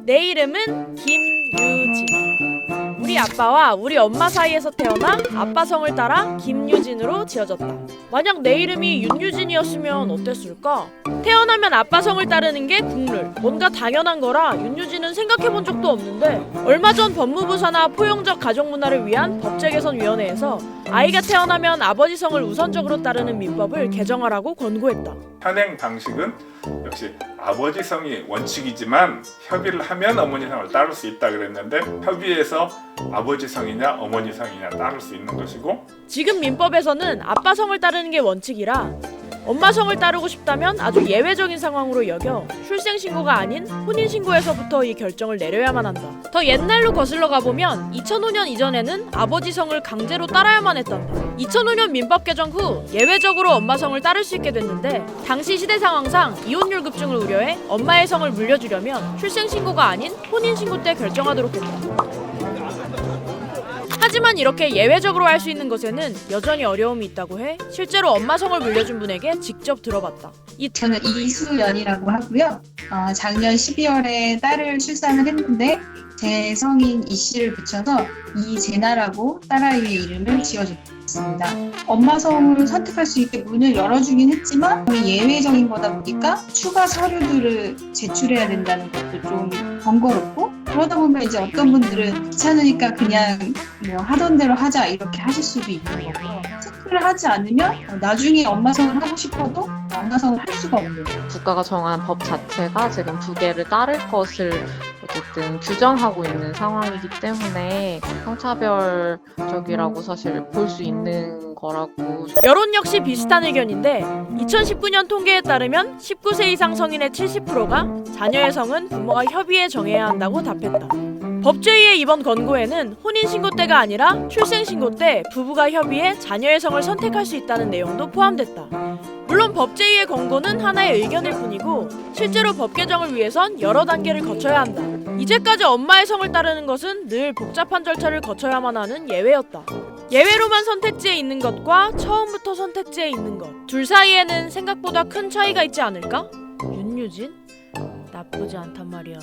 내 이름은 김유진. 우리 아빠와 우리 엄마 사이에서 태어나 아빠 성을 따라 김유진으로 지어졌다. 만약 내 이름이 윤유진이었으면 어땠을까? 태어나면 아빠 성을 따르는 게 국룰, 뭔가 당연한 거라 윤유진은 생각해본 적도 없는데, 얼마 전 법무부 산하 포용적 가족 문화를 위한 법제개선위원회에서 아이가 태어나면 아버지 성을 우선적으로 따르는 민법을 개정하라고 권고했다. 현행 방식은 역시 아버지 성이 원칙이지만 협의를 하면 어머니 성을 따를 수 있다 그랬는데, 협의해서 아버지 성이냐 어머니 성이냐 따를 수 있는 것이고, 지금 민법에서는 아빠 성을 따르는 게 원칙이라 엄마 성을 따르고 싶다면 아주 예외적인 상황으로 여겨 출생신고가 아닌 혼인신고에서부터 이 결정을 내려야만 한다. 더 옛날로 거슬러 가보면 2005년 이전에는 아버지 성을 강제로 따라야만 했단다. 2005년 민법 개정 후 예외적으로 엄마 성을 따를 수 있게 됐는데, 당시 시대 상황상 이혼율 급증을 우려해 엄마의 성을 물려주려면 출생신고가 아닌 혼인신고 때 결정하도록 했다. 하지만 이렇게 예외적으로 할 수 있는 것에는 여전히 어려움이 있다고 해 실제로 엄마 성을 물려준 분에게 직접 들어봤다. 저는 이수연이라고 하고요. 작년 12월에 딸을 출산을 했는데 제 성인 이씨를 붙여서 이재나라고 딸아이의 이름을 지어줬습니다. 엄마 성을 선택할 수 있게 문을 열어주긴 했지만 예외적인 거다 보니까 추가 서류들을 제출해야 된다는 것도 좀 번거롭고, 그러다 보면 이제 어떤 분들은 귀찮으니까 그냥 뭐 하던 대로 하자 이렇게 하실 수도 있는 거고요. 체크를 하지 않으면 나중에 엄마 성을 하고 싶어도 엄마 성을 할 수가 없는 거예요. 국가가 정한 법 자체가 지금 두 개를 따를 것을 어쨌든 규정하고 있는 상황이기 때문에 성차별적이라고 사실 볼 수 있는 거라고. 여론 역시 비슷한 의견인데, 2019년 통계에 따르면 19세 이상 성인의 70%가 자녀의 성은 부모가 협의해 정해야 한다고 답했다. 법제위의 이번 권고에는 혼인신고 때가 아니라 출생신고 때 부부가 협의해 자녀의 성을 선택할 수 있다는 내용도 포함됐다. 물론 법제위의 권고는 하나의 의견일 뿐이고, 실제로 법 개정을 위해선 여러 단계를 거쳐야 한다. 이제까지 엄마의 성을 따르는 것은 늘 복잡한 절차를 거쳐야만 하는 예외였다. 예외로만 선택지에 있는 것과 처음부터 선택지에 있는 것, 둘 사이에는 생각보다 큰 차이가 있지 않을까? 윤유진? 나쁘지 않단 말이야.